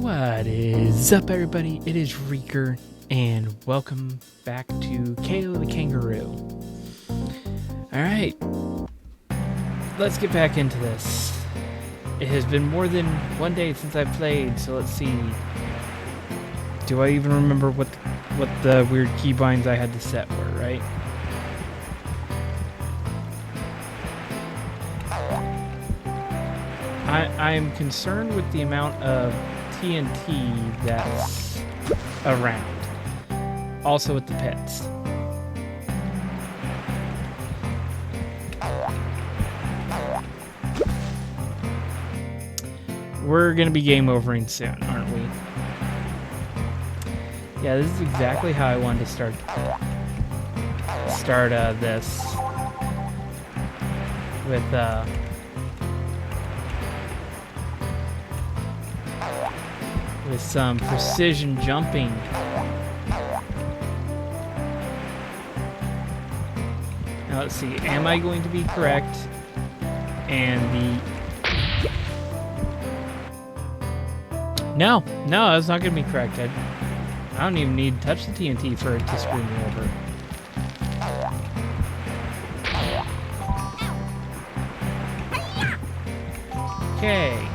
What is up, everybody? It is Wreaker, and welcome back to Kao the Kangaroo. Alright, let's get back into this. It has been more than one day since I've played, so let's see. Do I even remember what the weird keybinds I had to set were, right? I am concerned with the amount of TNT that's around. Also with the pits. We're gonna be game overing soon, aren't we? Yeah, this is exactly how I wanted to start this with some precision jumping. Now let's see, am I going to be correct? And No, that's not going to be correct. I don't even need to touch the TNT for it to screw me over. Okay.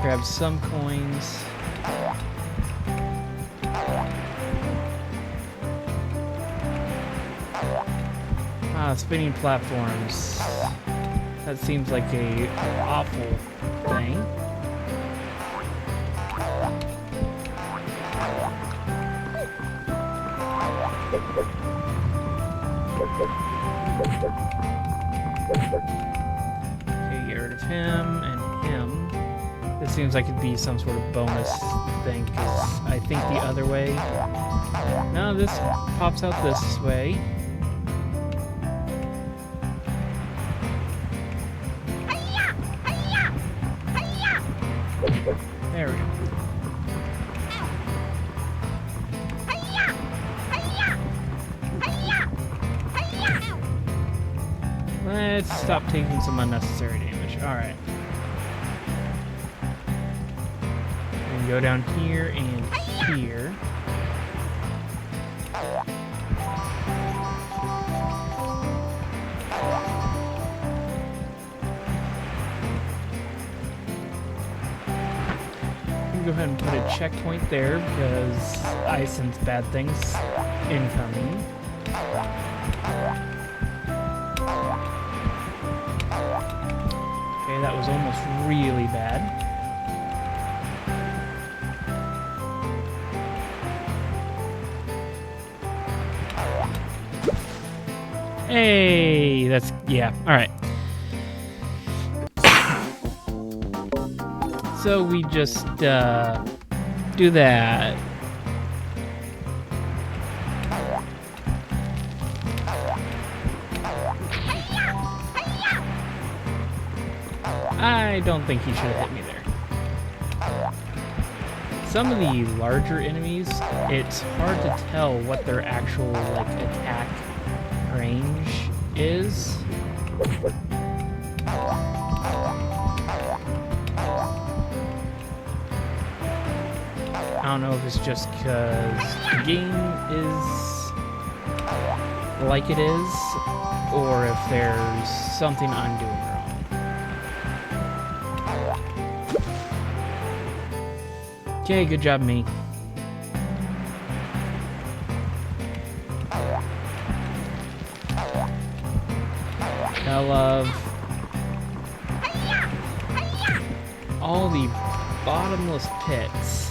Grab some coins. Spinning platforms. That seems like a awful thing. Okay, get rid of him and him. This seems like it'd be some sort of bonus thing, because I think the other way... No, this pops out this way. There we go. Let's stop taking some unnecessary damage. Alright. And go down here and here. Go ahead and put a checkpoint there because I sense bad things incoming. Okay, that was almost really bad. Hey, that's, yeah, alright. So we just do that. I don't think he should have hit me there. Some of the larger enemies, it's hard to tell what their actual like attack range is. I don't know if it's just because the game is like it is, or if there's something I'm doing wrong. Okay, good job, me. I love all the bottomless pits.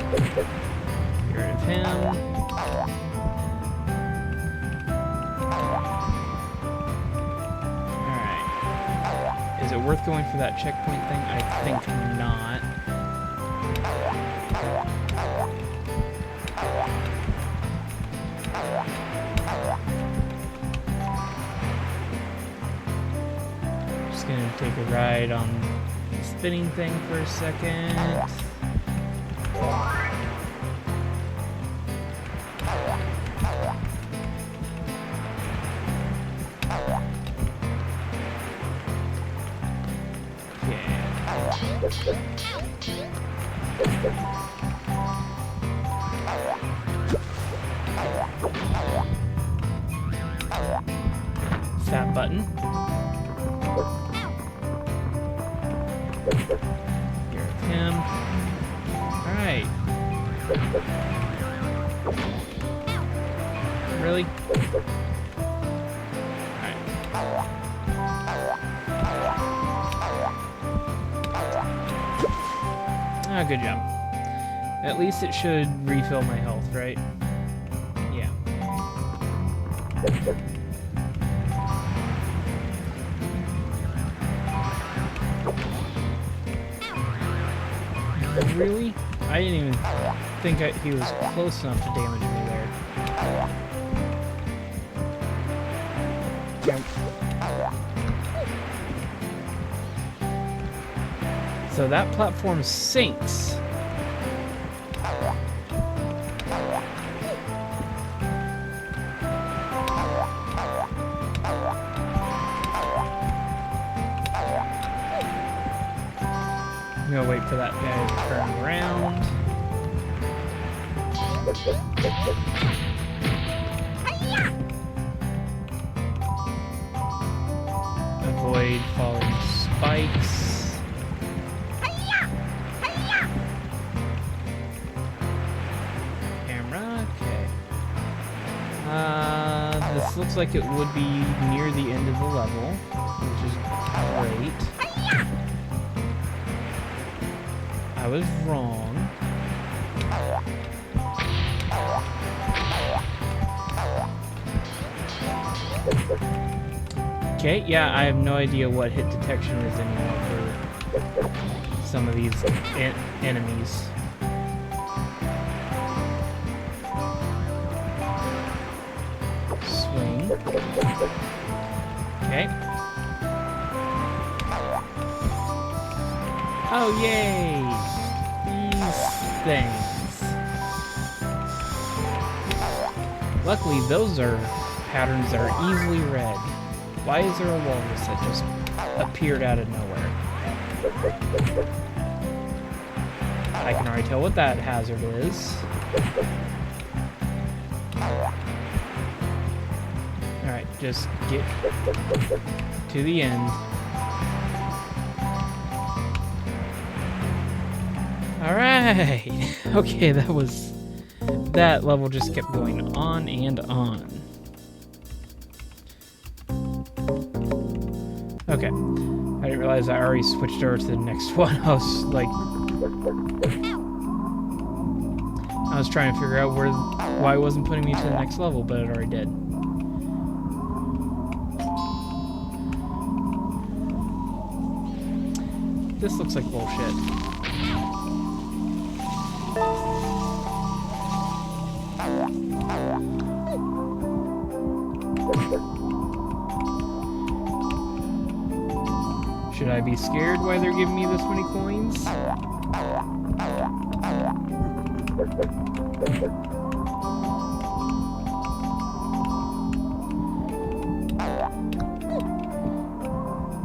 Get rid of him. Alright. Is it worth going for that checkpoint thing? I think not. Just gonna take a ride on the spinning thing for a second. It's that button. Here's him. Alright. Really? Alright. Ah, good job. At least it should refill my health, right? Yeah. Really? I didn't even think he was close enough to damage me there. Yep. So that platform sinks. I'm gonna wait for that guy to turn around. Avoid falling spikes. Camera, okay. This looks like it would be near the end of the level, which is great. I was wrong. Okay, yeah, I have no idea what hit detection is anymore for some of these enemies. Swing. Okay. Oh, yay! These things. Luckily, those are patterns that are easily read. Why is there a walrus that just appeared out of nowhere? I can already tell what that hazard is. Alright, just get to the end. Alright! Okay, that level just kept going on and on. Okay. I didn't realize I already switched over to the next one. I was like... I was trying to figure out why it wasn't putting me to the next level, but it already did. This looks like bullshit. Should I be scared why they're giving me this many coins?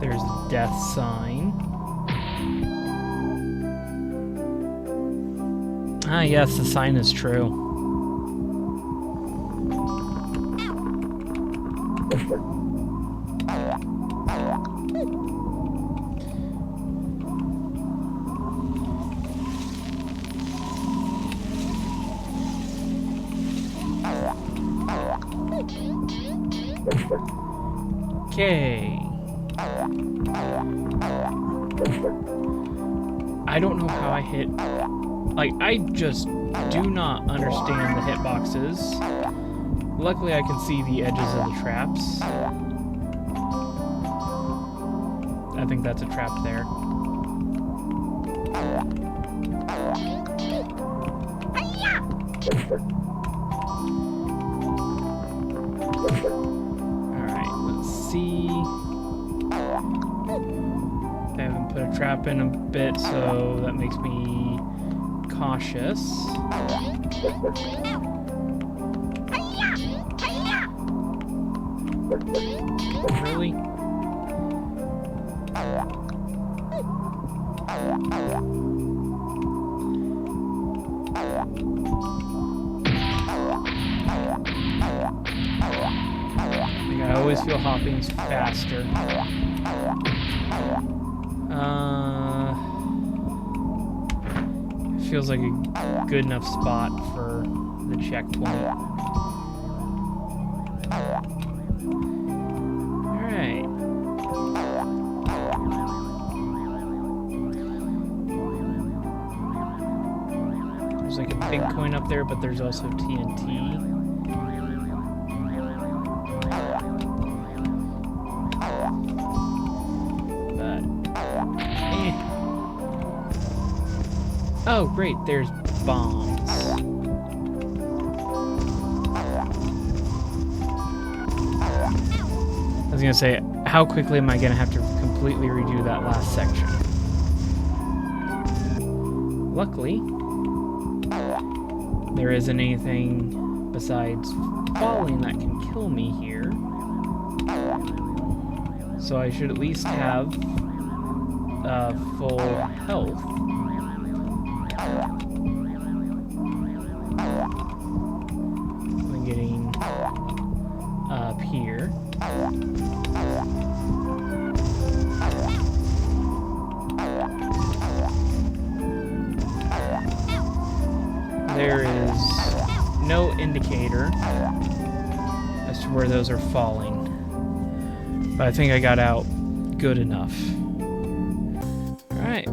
There's a death sign. Ah, yes, the sign is true. Okay. I don't know how I hit... Like, I just do not understand the hitboxes. Luckily, I can see the edges of the traps. I think that's a trap there. Alright, let's see. I haven't put a trap in a bit, so that makes me cautious. Really? Like, I always feel hopping's faster. Feels like a good enough spot for the checkpoint. Alright. There's like a big coin up there, but there's also TNT. Oh, great, there's bombs. I was gonna say, how quickly am I gonna have to completely redo that last section? Luckily, there isn't anything besides falling that can kill me here. So I should at least have full health. I'm getting up here. There is no indicator as to where those are falling, but I think I got out good enough. Alright.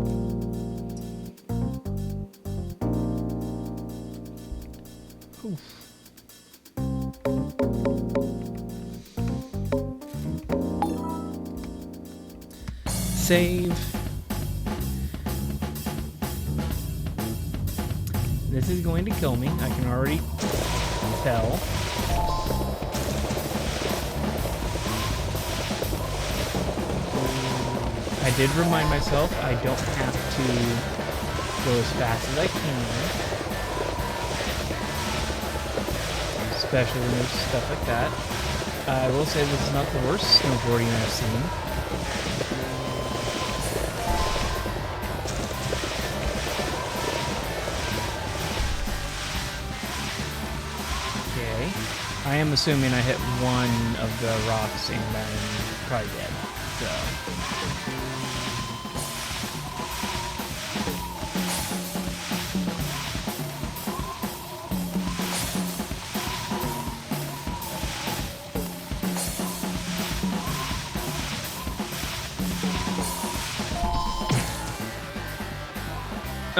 Save. This is going to kill me. I can already tell. I did remind myself I don't have to go as fast as I can. Especially when there's stuff like that. I will say this is not the worst snowboarding I've seen. I am assuming I hit one of the rocks and I'm probably dead, so.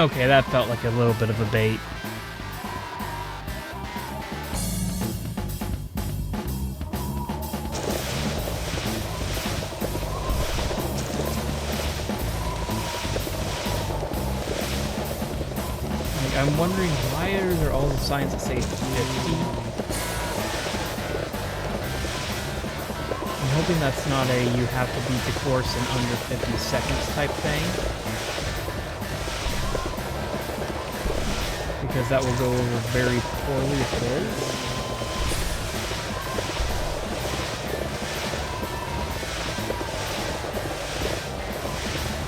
Okay, that felt like a little bit of a bait. I'm wondering why are there all the signs that say 50? I'm hoping that's not a you have to beat the course in under 50 seconds type thing. Because that will go over very poorly if it is.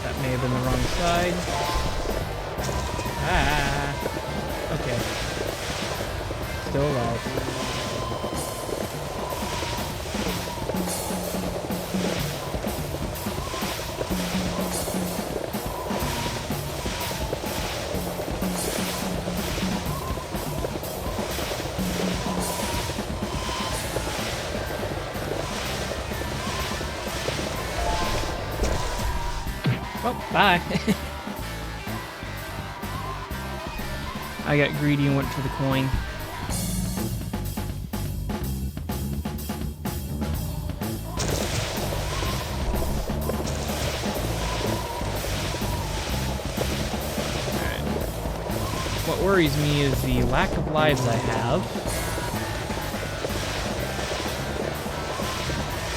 That may have been the wrong side. Ah! Okay. Still alive. Well, bye. I got greedy and went for the coin. Alright. What worries me is the lack of lives I have.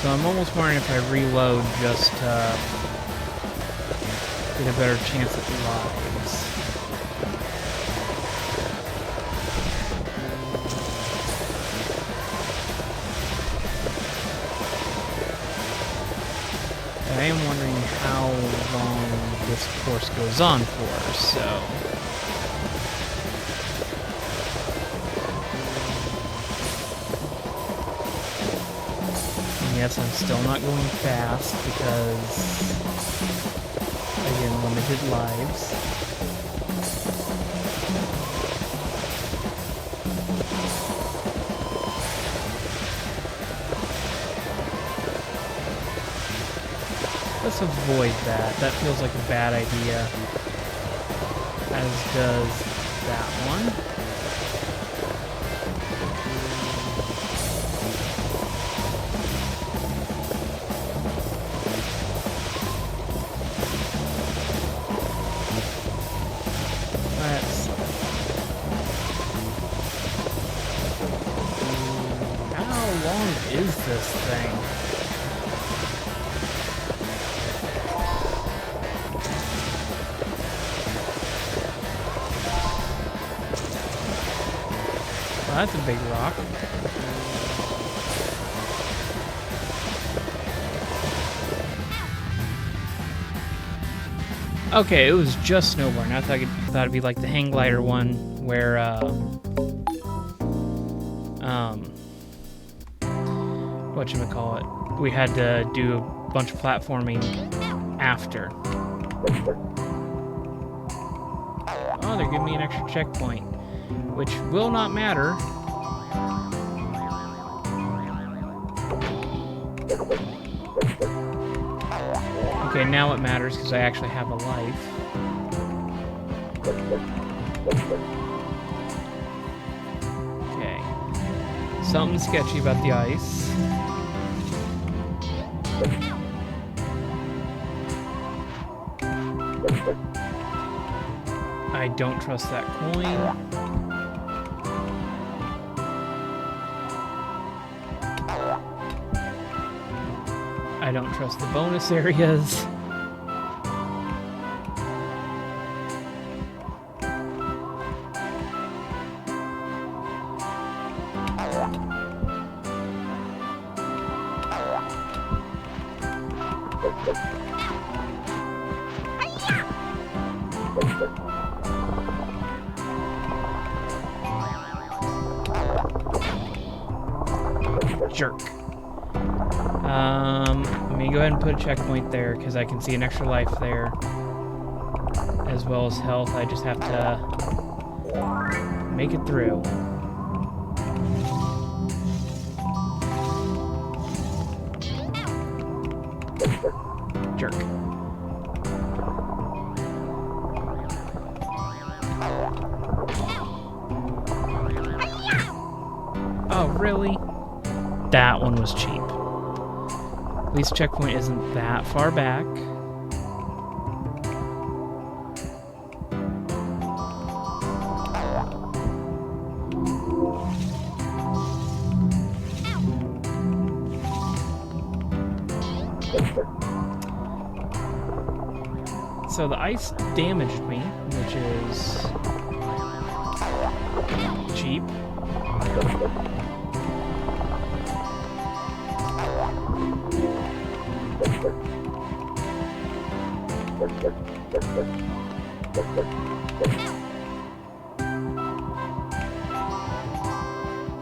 So I'm almost wondering if I reload just to get a better chance at the lives. I am wondering how long this course goes on for, so. Yes, I'm still not going fast because, again, limited lives. Let's avoid that. That feels like a bad idea. As does that one. How long is this thing? Well, that's a big rock. Okay, it was just snowboarding. I thought it'd be like the hang glider one where whatchamacallit, we had to do a bunch of platforming after. Oh, they're giving me an extra checkpoint, which will not matter. Okay, now it matters because I actually have a life. Okay. Something sketchy about the ice. I don't trust that coin. I don't trust the bonus areas. Jerk. Let me go ahead and put a checkpoint there because I can see an extra life there, as well as health. I just have to make it through. Jerk. Oh, really? That one was cheap. At least checkpoint isn't that far back. So the ice damaged me, which is cheap.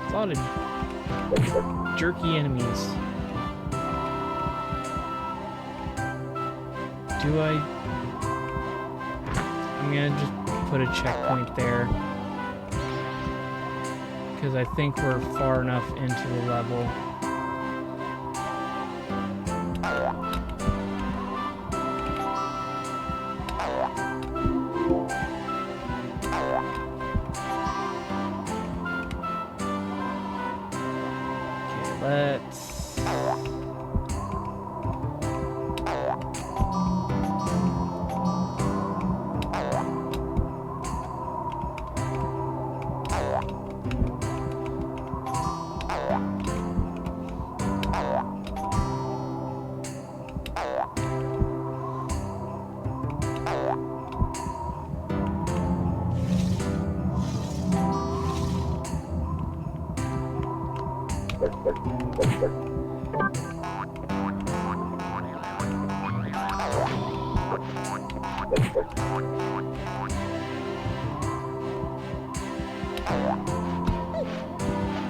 A lot of jerky enemies. I'm gonna just put a checkpoint there because I think we're far enough into the level. Let's...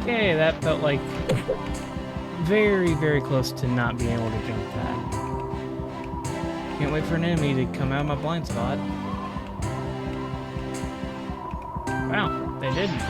Okay, that felt like very, very close to not being able to jump that. Can't wait for an enemy to come out of my blind spot. Wow, they didn't.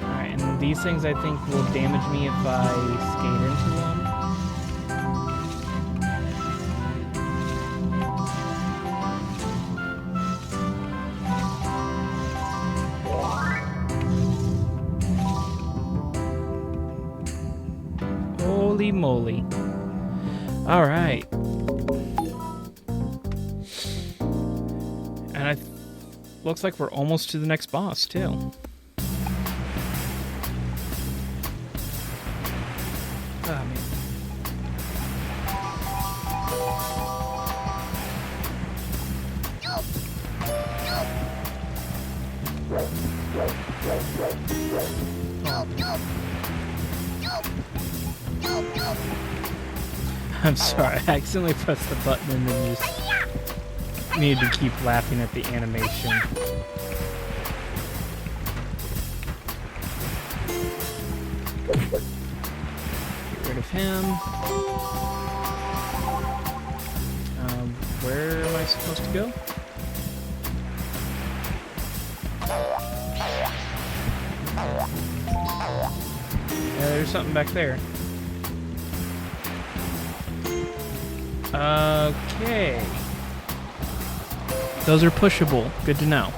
Alright, and these things I think will damage me if I skate into them. Holy moly. Alright. And looks like we're almost to the next boss, too. Oh, man. I'm sorry, I accidentally pressed the button and then just needed to keep laughing at the animation. Get rid of him. Where am I supposed to go? Yeah, there's something back there. Okay. Those are pushable. Good to know.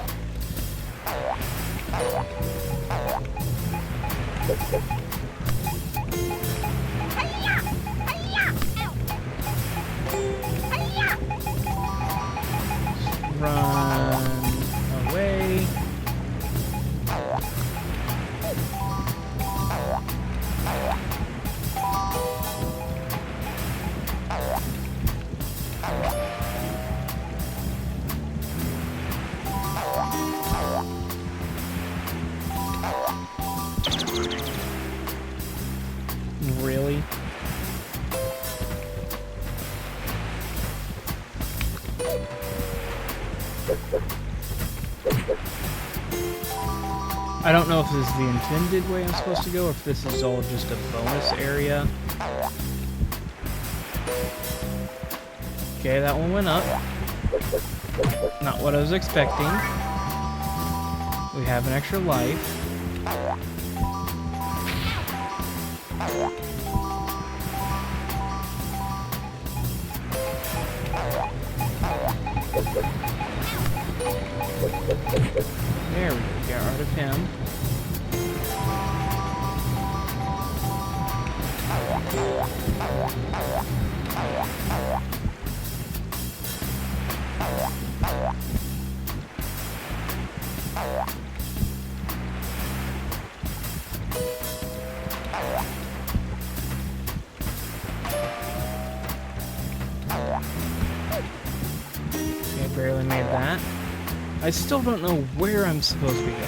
Run away. Really? I don't know if this is the intended way I'm supposed to go, or if this is all just a bonus area. Okay, that one went up. Not what I was expecting. We have an extra life. There we go, get rid of him. Okay, barely made that. I still don't know where I'm supposed to be going.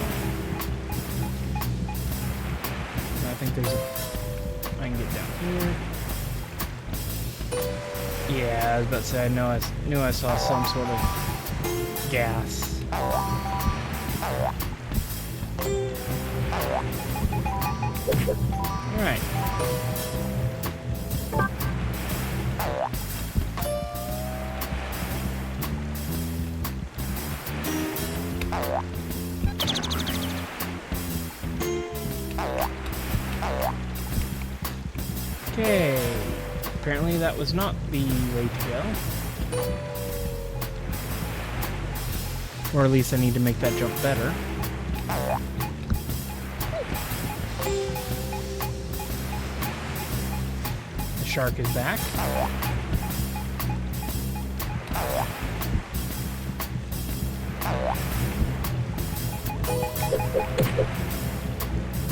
I think there's I can get down here. Yeah, I was about to say, I knew I saw some sort of gas. Alright. Okay, apparently that was not the way to go. Or at least I need to make that jump better. The shark is back.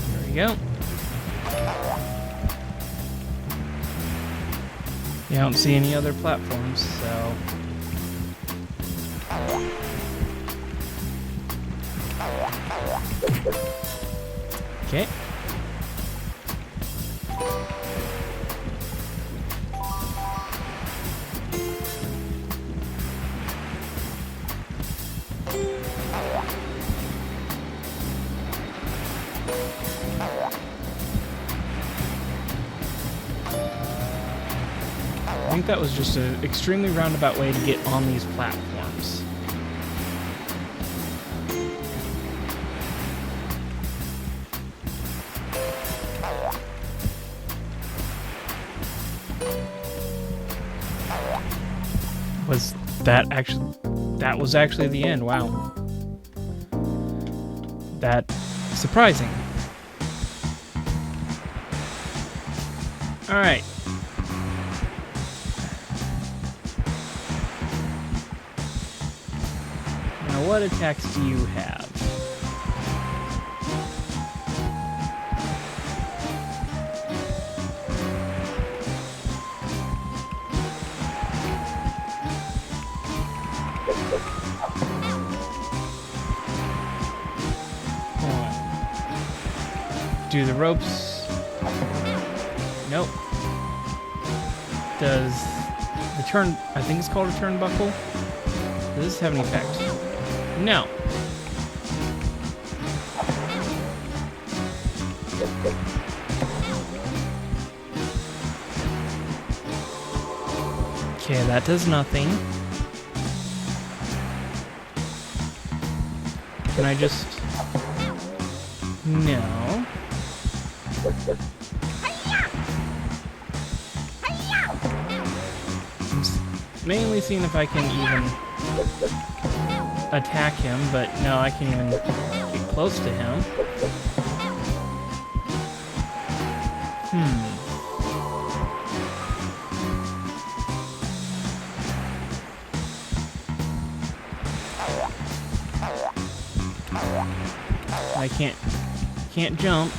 There we go. Yeah, I don't see any other platforms, so... Okay. I think that was just an extremely roundabout way to get on these platforms. That was actually the end. Wow. That's surprising. All right. Now, what attacks do you have? Do the ropes? Nope. Does the turn... I think it's called a turnbuckle. Does this have any effect? No. Okay, that does nothing. Can I just... No. I'm mainly seeing if I can even attack him, but no, I can't even get close to him. I can't jump.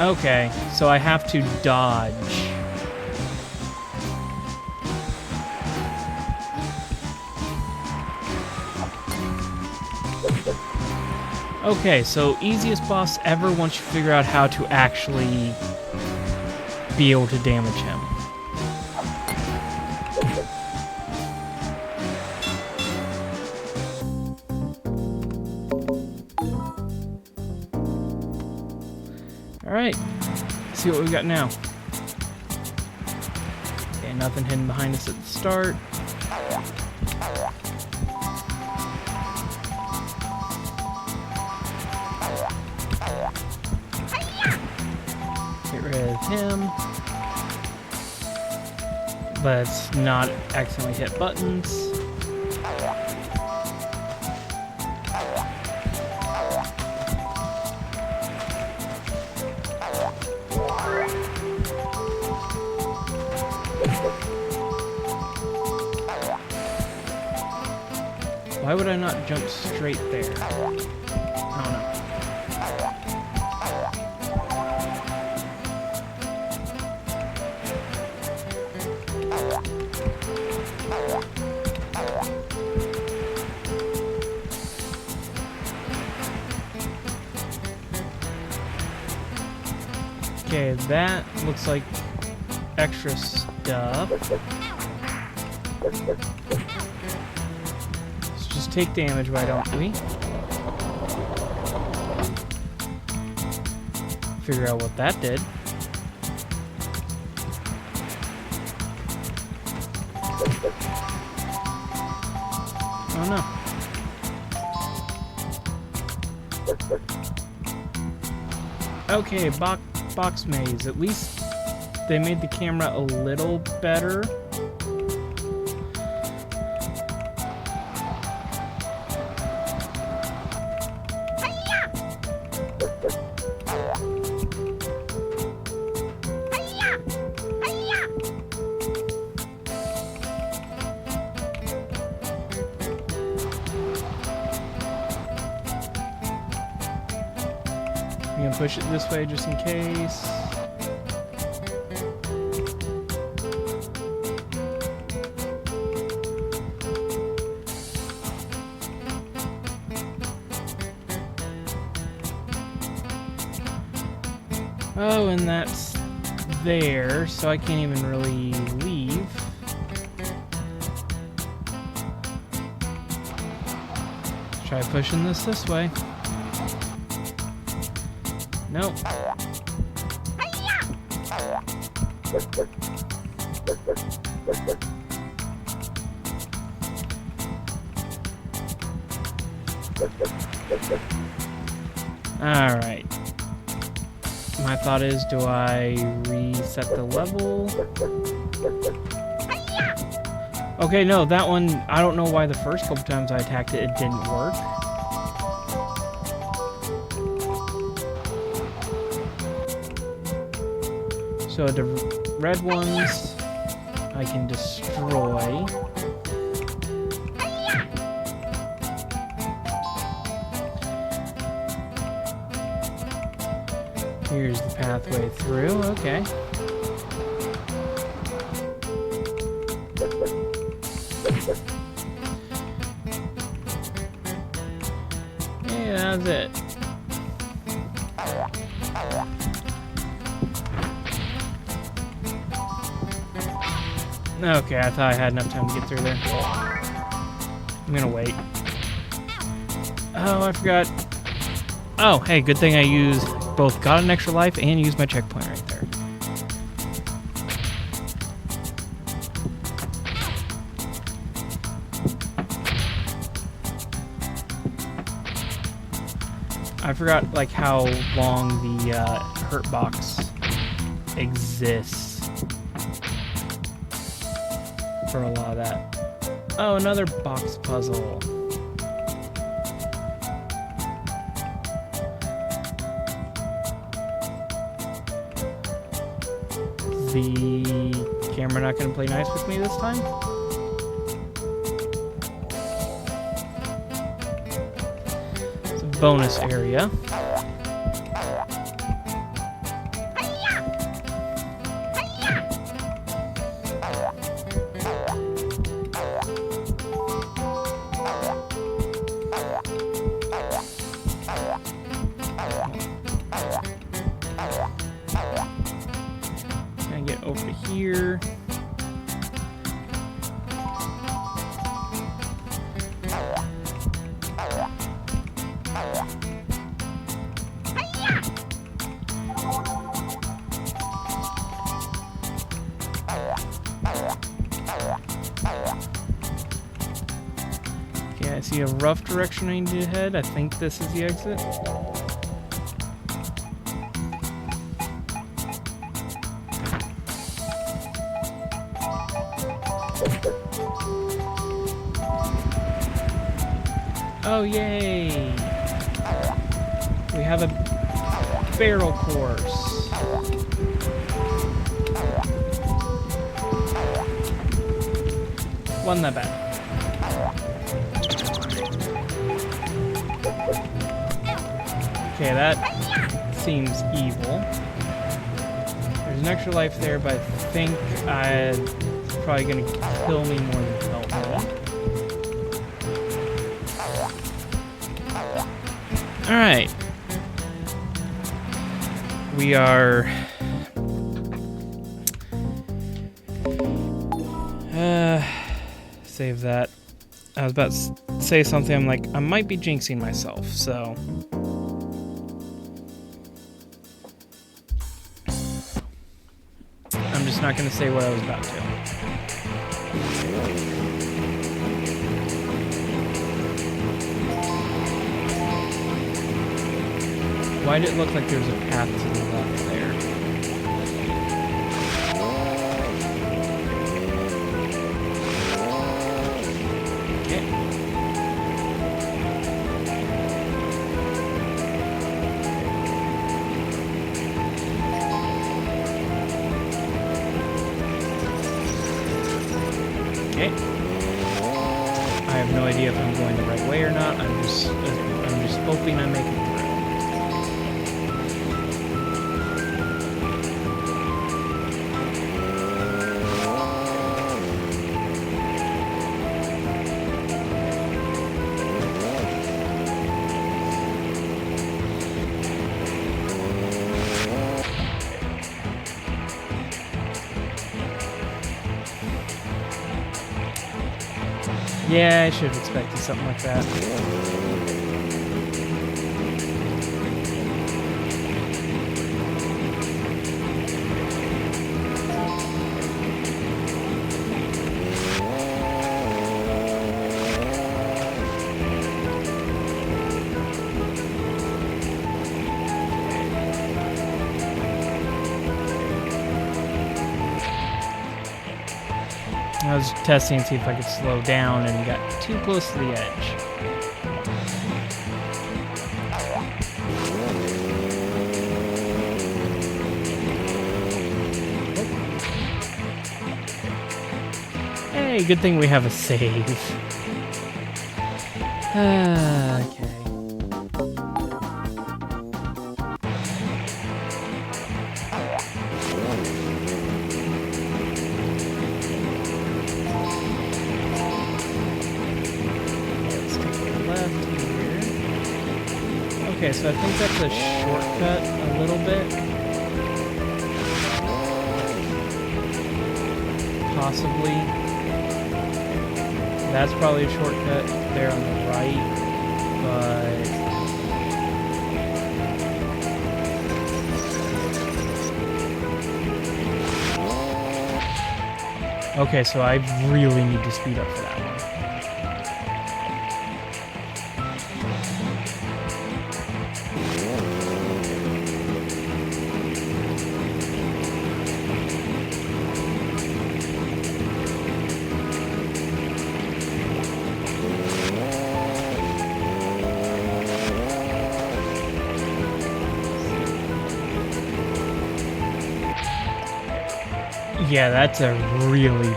Okay, so I have to dodge. Okay, so easiest boss ever once you figure out how to actually be able to damage him. Alright, see what we got now. Okay, nothing hidden behind us at the start. Get rid of him. Let's not accidentally hit buttons. Why would I not jump straight there? I don't know. Okay, that looks like extra stuff. Let's just take damage, why don't we? Figure out what that did. Oh no. Okay, box maze. At least they made the camera a little better. I'm gonna push it this way just in case. Oh, and that's there, so I can't even really leave. Let's try pushing this way. Nope. Alright. My thought is, do I reset the level? Okay, no, that one, I don't know why the first couple times I attacked it, it didn't work. So the red ones I can destroy. Here's the pathway through, okay. Yeah, that's it. Okay, I thought I had enough time to get through there. I'm gonna wait. Oh, I forgot. Oh, hey, good thing I used both got an extra life and used my checkpoint right there. I forgot like how long the hurt box exists for a lot of that. Oh, another box puzzle. The camera not going to play nice with me this time? It's a bonus area. Get over to here. Okay, I see a rough direction I need to head. I think this is the exit. Oh, yay! We have a barrel course. Wasn't that bad. Okay, that seems evil. There's an extra life there, but I think it's probably going to kill me more than help me. Alright. We are... save that. I was about to say something, I'm like, I might be jinxing myself, so... I'm just not going to say what I was about to. Why did it look like there was a path to the left there? Okay. Okay. I have no idea if I'm going the right way or not. I'm just hoping I make it through. Yeah, I should have expected something like that. I was testing to see if I could slow down and got too close to the edge. Hey, good thing we have a save. Okay. Okay, so I think that's a shortcut a little bit. Possibly. That's probably a shortcut there on the right, but... Okay, so I really need to speed up for that one. Yeah, that's a really,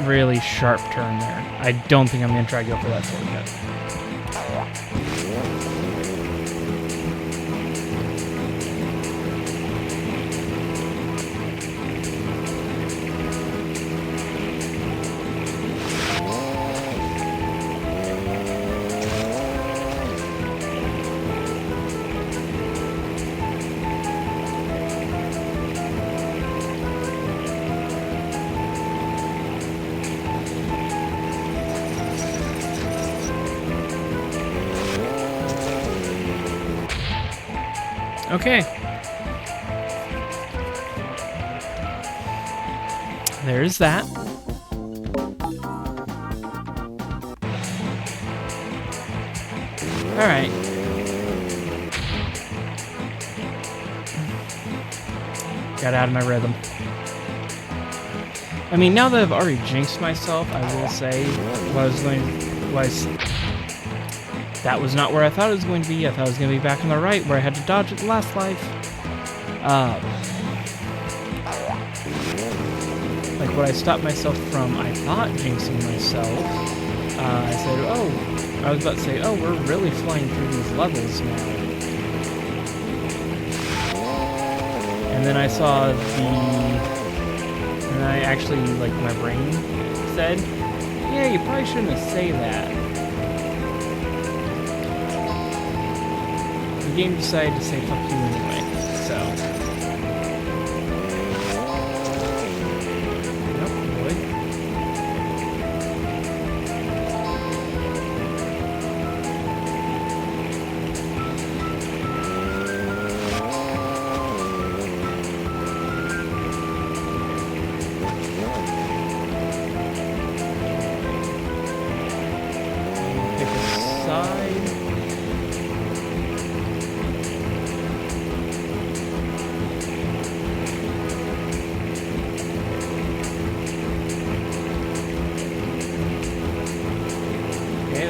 really sharp turn there. I don't think I'm going to try to go for that shortcut. Okay. There's that. All right. Got out of my rhythm. I mean, now that I've already jinxed myself, I will say that was not where I thought it was going to be. I thought it was going to be back on the right where I had to dodge it the last life. Like what I stopped myself from, I thought jinxing myself. I said, oh, I was about to say, oh, we're really flying through these levels now. And then I saw and I actually, like, my brain said, yeah, you probably shouldn't have said that. The game decided to say fuck you anyway, so. Nope, boy. Pick a side.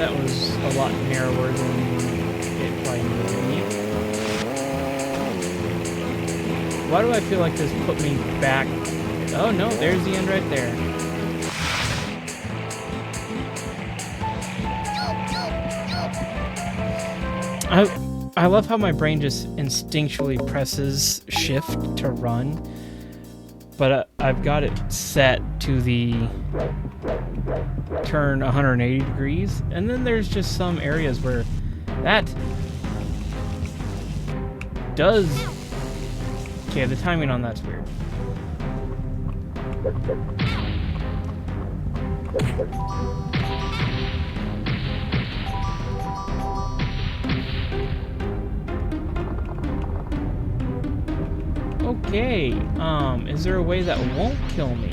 That was a lot narrower than it probably needed to be. Why do I feel like this put me back? Oh no, there's the end right there. I love how my brain just instinctually presses shift to run, but I've got it set to the turn 180 degrees, and then there's just some areas where that does... Okay, the timing on that's weird. Okay, is there a way that won't kill me?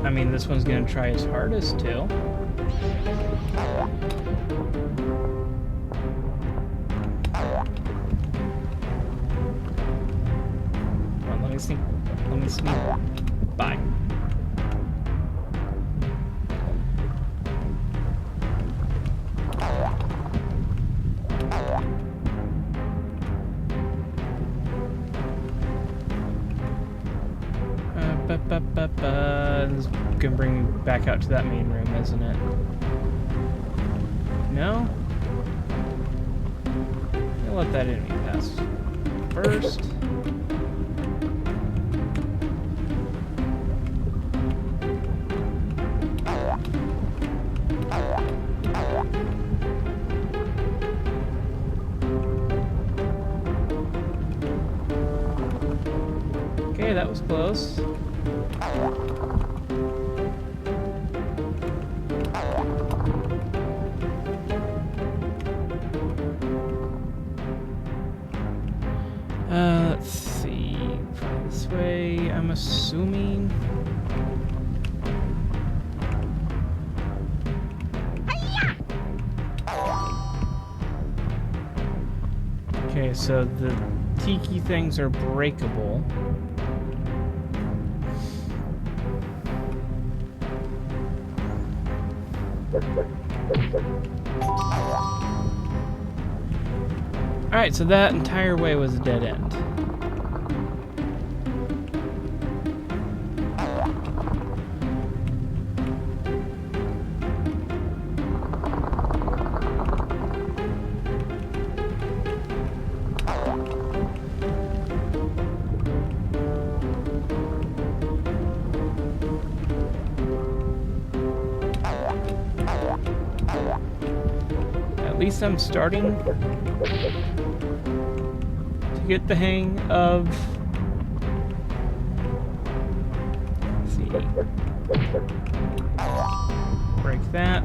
I mean, this one's gonna try its hardest to. Come on, let me sneak. Let me sneak by. This is gonna bring me back out to that main room, isn't it? No? I'll let that enemy pass first. Okay, that was close. Let's see. Try this way, I'm assuming. Okay, so the tiki things are breakable. Alright, so that entire way was a dead end. At least I'm starting to get the hang of. Let's see. Break that.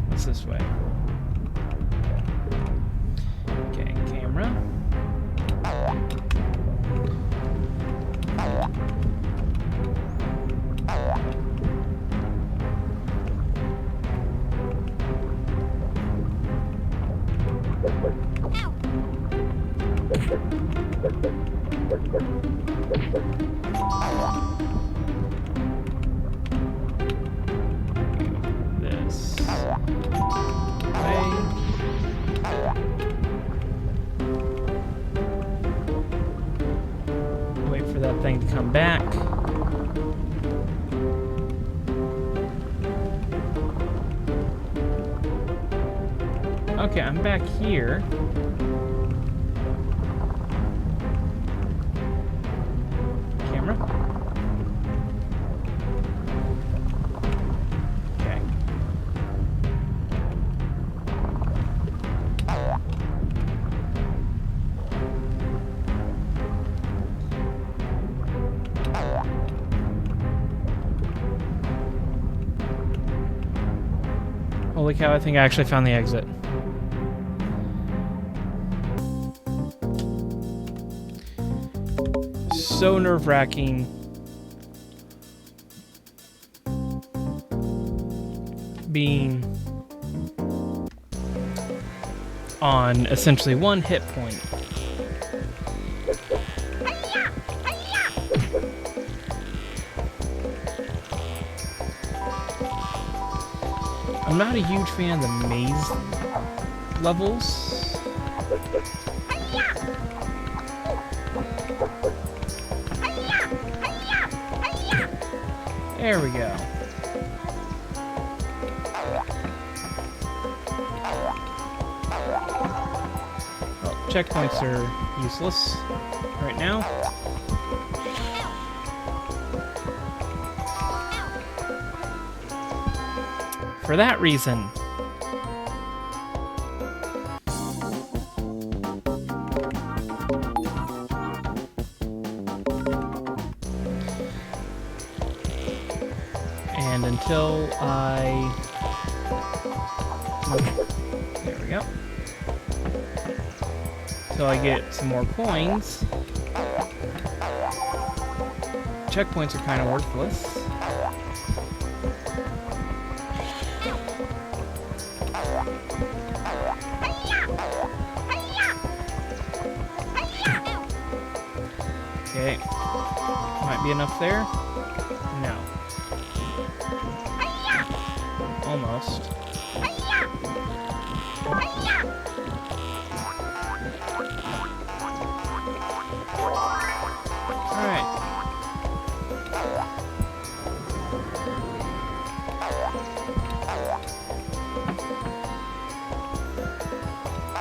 What's this way? Okay, camera. This way. Wait for that thing to come back. Okay, I'm back here. Camera. Okay. Holy cow, I think I actually found the exit. So nerve-wracking. Being on essentially one hit point. I'm not a huge fan of the maze levels. There we go. Well, checkpoints are useless right now. For that reason. And until I... There we go. Until I get some more coins, checkpoints are kind of worthless. Okay. Might be enough there. No. Almost. Alright.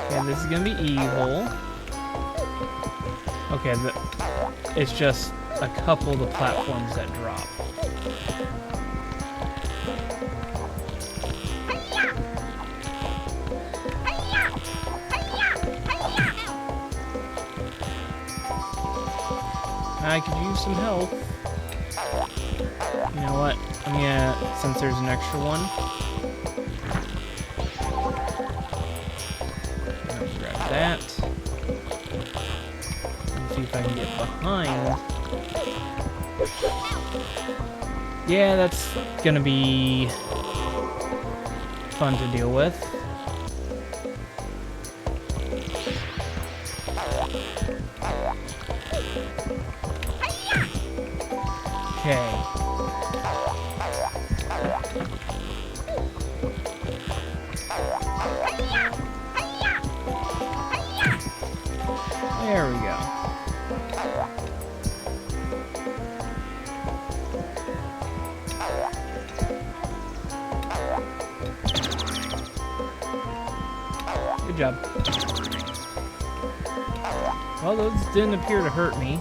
Okay, this is gonna be evil. Okay, it's just a couple of the platforms that drop. I could use some help. You know what? I'm gonna, since there's an extra one, I'm gonna grab that. And see if I can get behind. Yeah, that's gonna be fun to deal with. Okay. There we go. Good job. Well, those didn't appear to hurt me.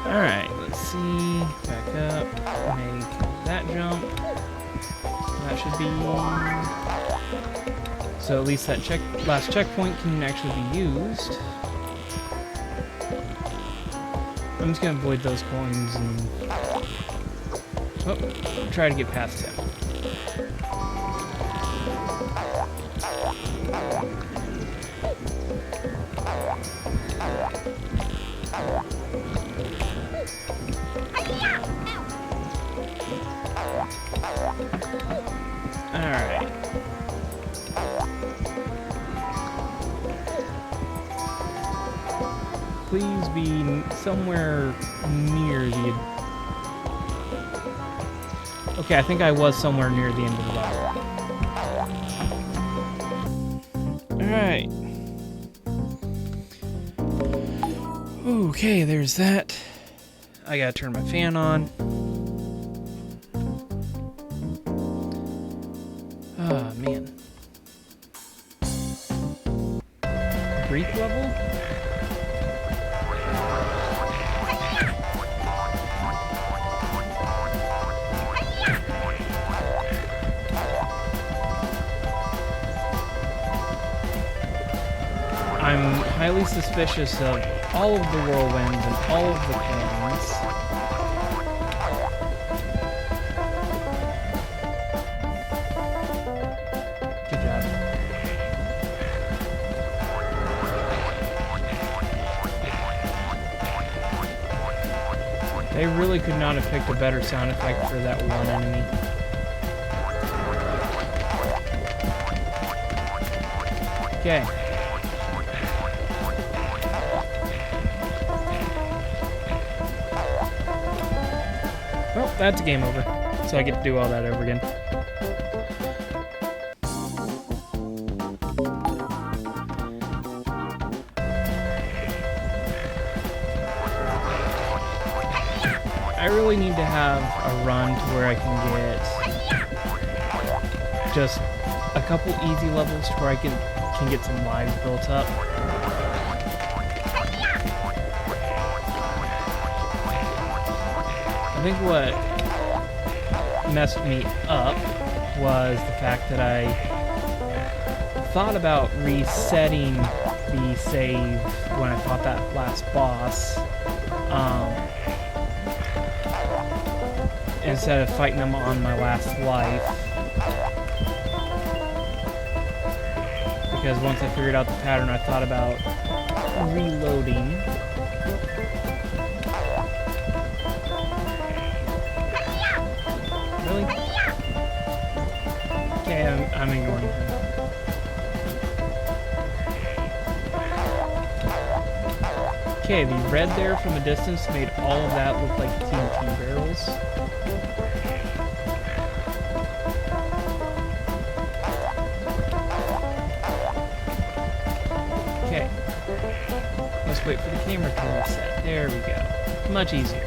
Alright, let's see. Back up. Make that jump. That should be... So at least that last checkpoint can actually be used. I'm just gonna avoid those coins and... Oh, try to get past him. Alright. Please be somewhere near the... Okay, I think I was somewhere near the end of the level. Alright. Okay, there's that. I gotta turn my fan on. Oh, man. Greek level? I'm highly suspicious of all of the whirlwinds and all of the coins. Good job. They really could not have picked a better sound effect for that one enemy. Okay. Well, that's game over. So I get to do all that over again. I really need to have a run to where I can get just a couple easy levels to where I can get some lives built up. I think what messed me up was the fact that I thought about resetting the save when I fought that last boss, instead of fighting them on my last life, because once I figured out the pattern, I thought about reloading. Really? Okay, I'm ignoring him. Okay, the red there from a distance made all of that look like TNT barrels. Okay. Let's wait for the camera to reset. There we go. Much easier.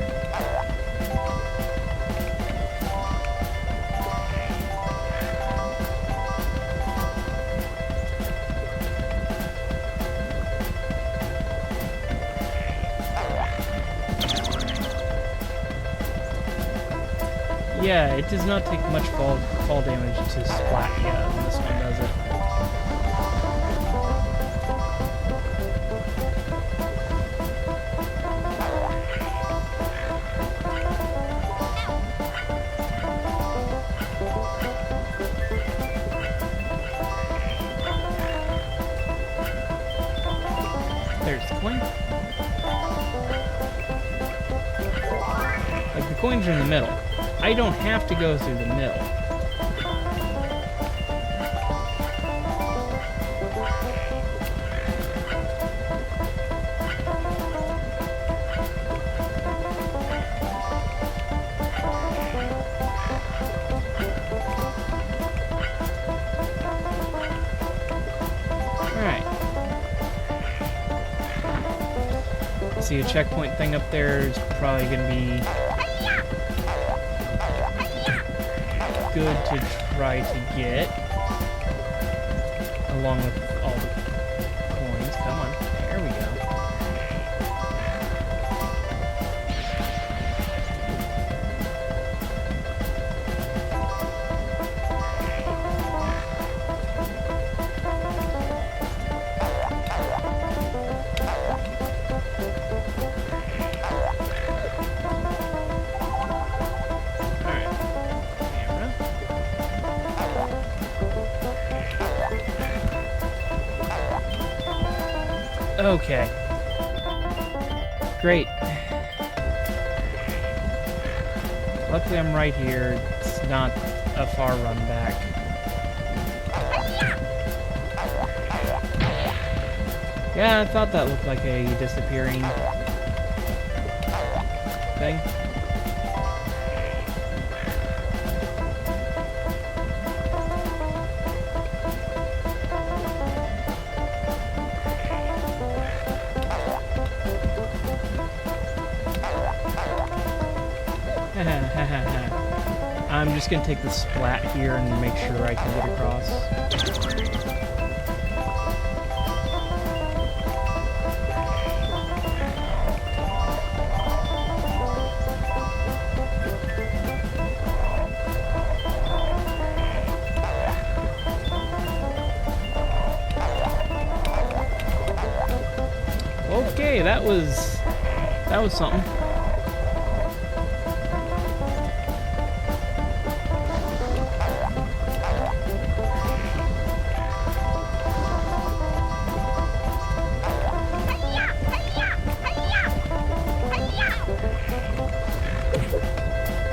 Yeah, it does not take much fall damage to splat yeah, this one, does it? There's the coin. Like, the coins are in the middle. I don't have to go through the mill. Alright. See a checkpoint thing up there is probably going to be good to try to get, along with all the coins. Come on, there we go. Okay. Great. Luckily I'm right here. It's not a far run back. Yeah, I thought that looked like a disappearing thing. I'm just gonna take the splat here and make sure I can get across. Okay, that was something.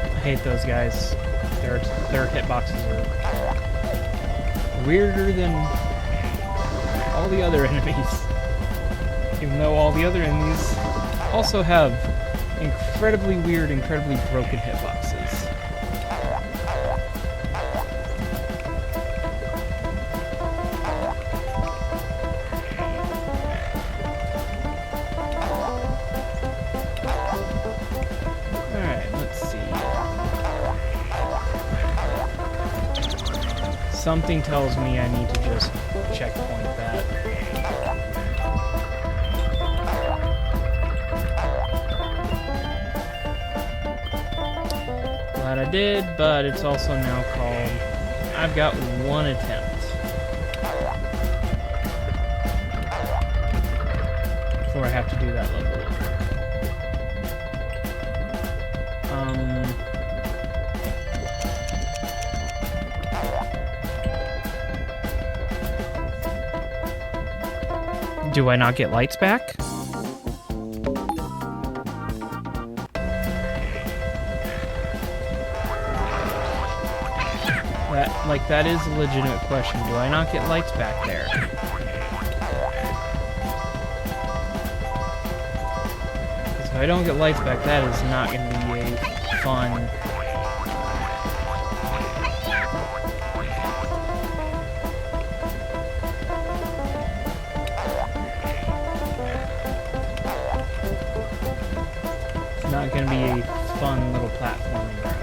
I hate those guys. Their hitboxes are weirder than all the other enemies. Even though all the other enemies also have incredibly weird, incredibly broken hitboxes. Something tells me I need to just checkpoint that. Glad I did, but it's also now called I've got one attempt before I have to do that level. Do I not get lights back? That is a legitimate question. Do I not get lights back there? Because if I don't get lights back, that is not going to be a fun... It's not going to be a fun little platforming game.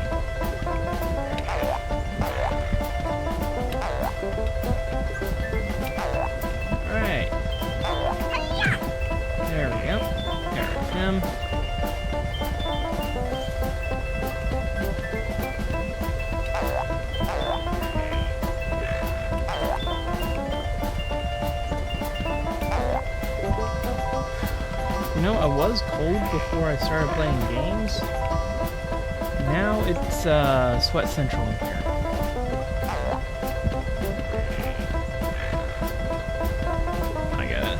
You know, I was cold before I started playing games. Now it's Sweat Central in here. I gotta...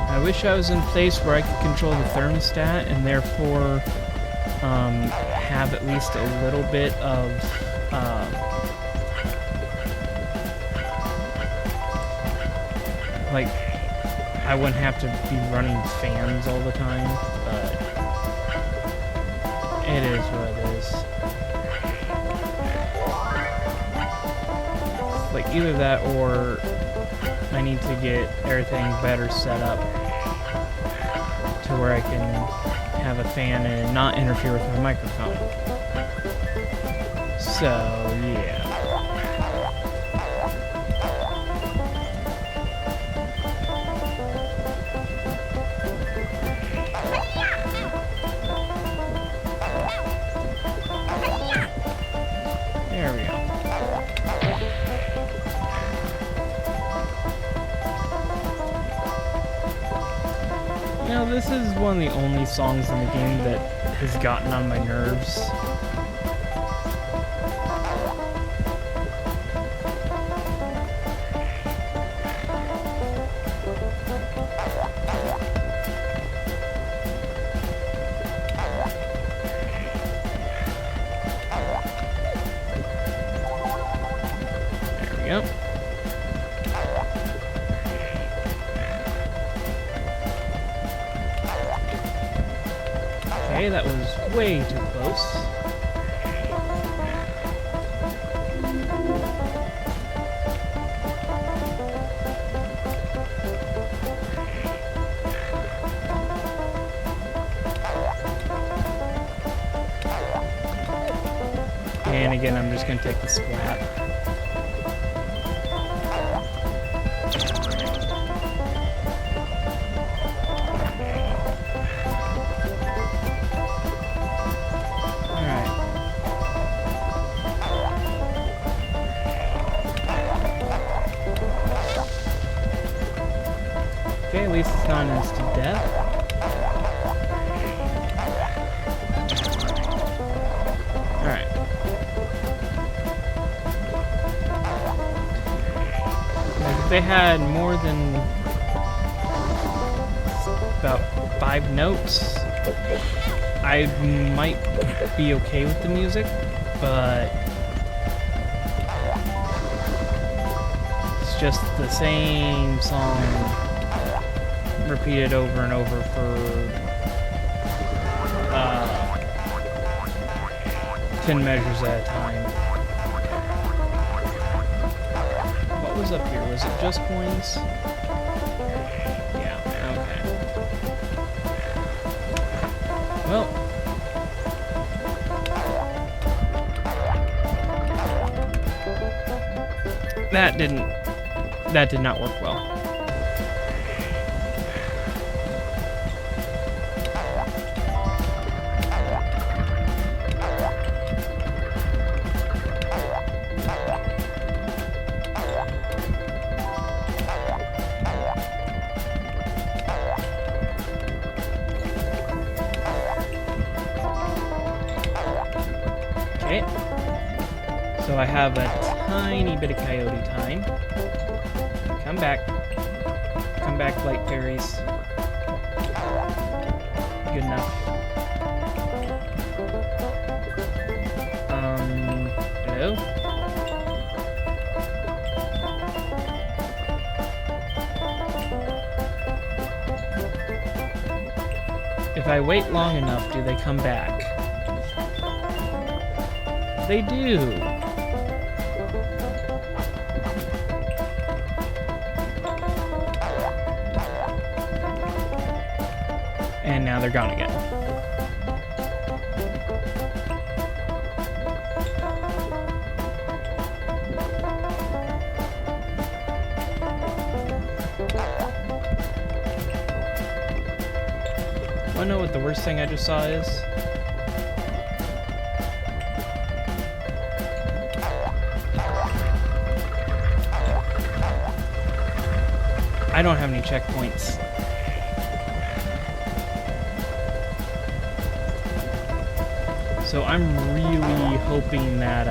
I wish I was in a place where I could control the thermostat and therefore have at least a little bit of like, I wouldn't have to be running fans all the time, but it is what it is. Like, either that or I need to get everything better set up to where I can have a fan and not interfere with my microphone. So, yeah. There we go. You know, this is one of the only songs in the game that has gotten on my nerves. Yep. Okay, that was way too close. And again, I'm just going to take the splat. Okay, at least it's not an instant death. Alright. Like, if they had more than about 5 notes, I might be okay with the music, but it's just the same song repeated over and over for 10 measures at a time. What was up here? Was it just coins? Yeah, okay. Well, that did not work well. Okay, so I have a tiny bit of coyote time. Come back, light fairies. Good enough. Hello? If I wait long enough, do they come back? They do. And now they're gone again. Wanna know what the worst thing I just saw is? I don't have any checkpoints. So I'm really hoping that,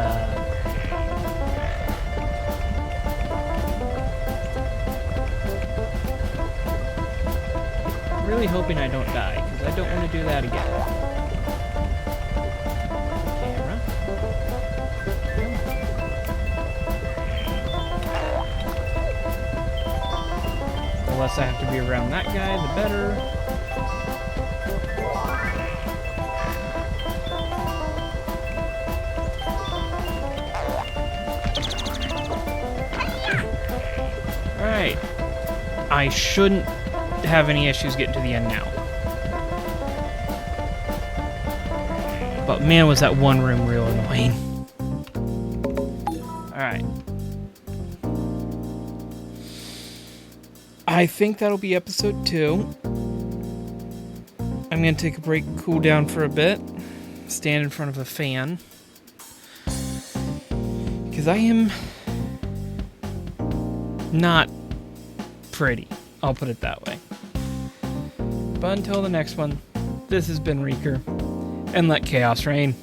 really hoping I don't die, because I don't want to do that again. Camera. The less I have to be around that guy, the better. Alright. I shouldn't have any issues getting to the end now. But man, was that one room real annoying. Alright. I think that'll be episode 2. I'm gonna take a break, cool down for a bit, stand in front of a fan. Because I am not pretty. I'll put it that way. But until the next one, this has been Wreaker, and let chaos reign.